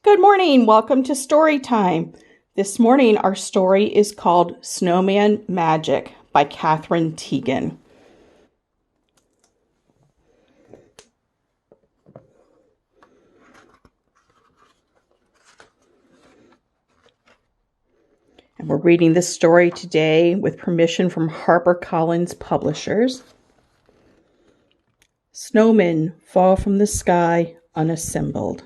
Good morning. Welcome to Story Time. This morning, our story is called Snowman Magic by Catherine Teagan. And we're reading this story today with permission from HarperCollins Publishers. Snowmen fall from the sky unassembled.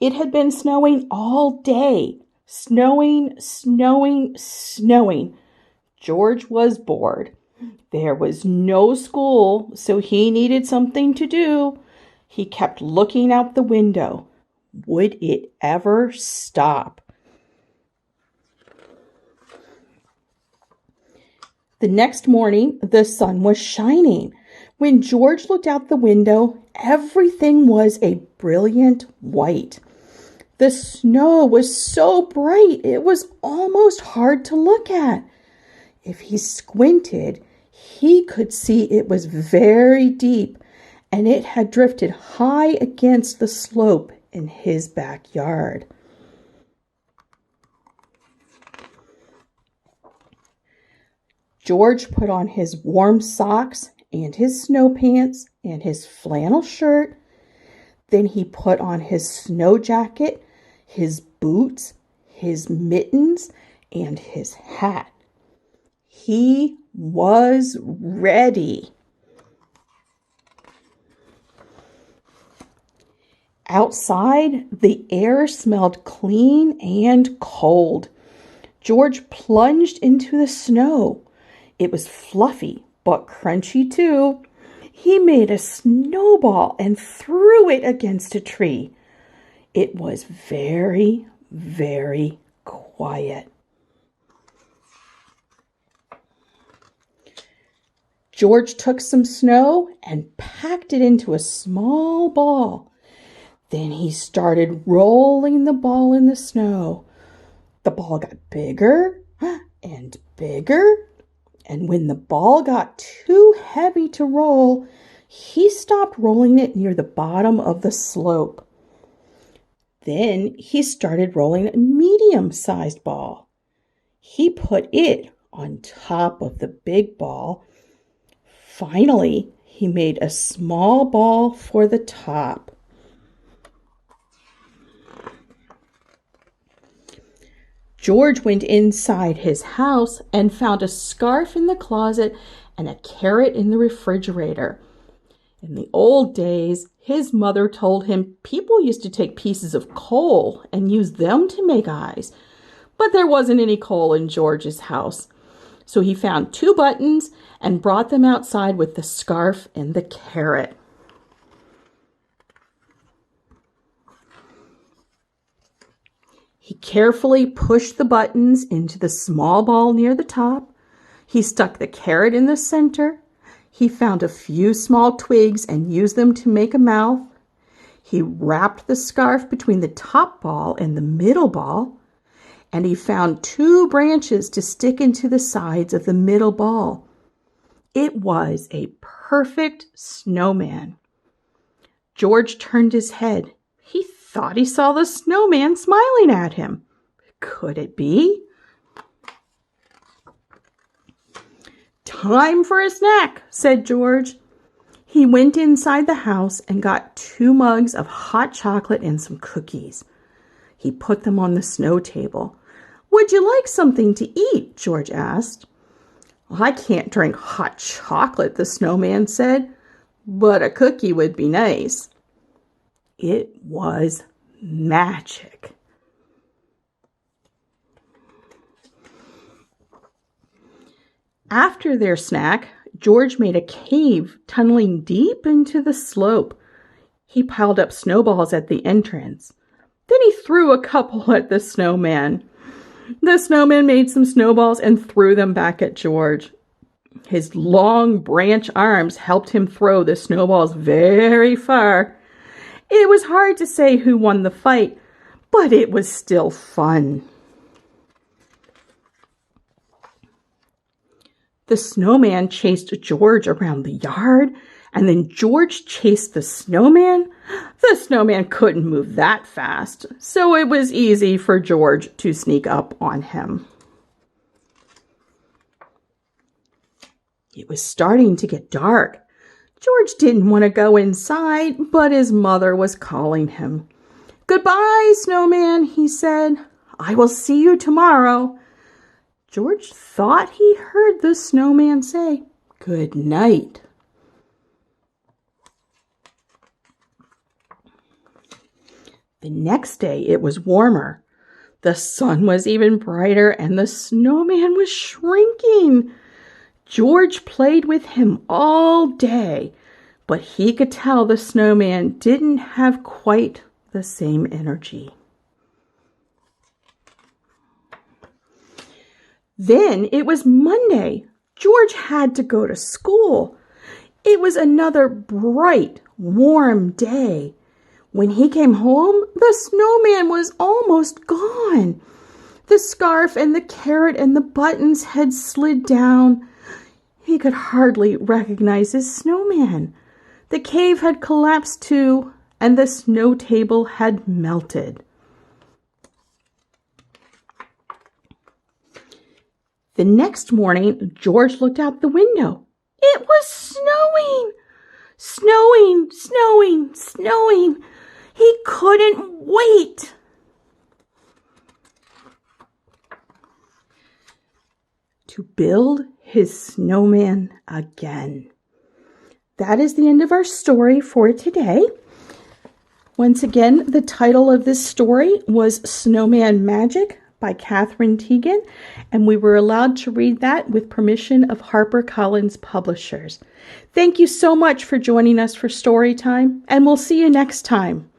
It had been snowing all day. Snowing. George was bored. There was no school, so he needed something to do. He kept looking out the window. Would it ever stop? The next morning, the sun was shining. When George looked out the window, everything was a brilliant white. The snow was so bright, it was almost hard to look at. If he squinted, he could see it was very deep, and it had drifted high against the slope in his backyard. George put on his warm socks and his snow pants and his flannel shirt. Then he put on his snow jacket, his boots, his mittens, and his hat. He was ready. Outside, the air smelled clean and cold. George plunged into the snow. It was fluffy, but crunchy too. He made a snowball and threw it against a tree. It was very, very quiet. George took some snow and packed it into a small ball. Then he started rolling the ball in the snow. The ball got bigger and bigger. And when the ball got too heavy to roll, he stopped rolling it near the bottom of the slope. Then he started rolling a medium-sized ball. He put it on top of the big ball. Finally, he made a small ball for the top. George went inside his house and found a scarf in the closet and a carrot in the refrigerator. In the old days, his mother told him people used to take pieces of coal and use them to make eyes. But there wasn't any coal in George's house. So he found 2 buttons and brought them outside with the scarf and the carrot. He carefully pushed the buttons into the small ball near the top. He stuck the carrot in the center. He found a few small twigs and used them to make a mouth. He wrapped the scarf between the top ball and the middle ball. And he found 2 branches to stick into the sides of the middle ball. It was a perfect snowman. George turned his head. He thought he saw the snowman smiling at him. Could it be? "Time for a snack," said George. He went inside the house and got 2 mugs of hot chocolate and some cookies. He put them on the snow table. "Would you like something to eat?" George asked. "I can't drink hot chocolate," the snowman said, "but a cookie would be nice." It was magic. After their snack, George made a cave tunneling deep into the slope. He piled up snowballs at the entrance. Then he threw a couple at the snowman. The snowman made some snowballs and threw them back at George. His long branch arms helped him throw the snowballs very far. It was hard to say who won the fight, but it was still fun. The snowman chased George around the yard and then George chased the snowman. The snowman couldn't move that fast, so it was easy for George to sneak up on him. It was starting to get dark. George didn't want to go inside, but his mother was calling him. "Goodbye, Snowman," he said. "I will see you tomorrow." George thought he heard the snowman say, "Good night." The next day it was warmer. The sun was even brighter and the snowman was shrinking. George played with him all day, but he could tell the snowman didn't have quite the same energy. Then it was Monday. George had to go to school. It was another bright, warm day. When he came home, the snowman was almost gone. The scarf and the carrot and the buttons had slid down. He could hardly recognize his snowman. The cave had collapsed too, and the snow table had melted. The next morning, George looked out the window. It was snowing! Snowing, snowing, snowing. He couldn't wait. To build his snowman again. That is the end of our story for today. Once again, the title of this story was Snowman Magic by Catherine Teagan, and we were allowed to read that with permission of HarperCollins Publishers. Thank you so much for joining us for story time, and we'll see you next time.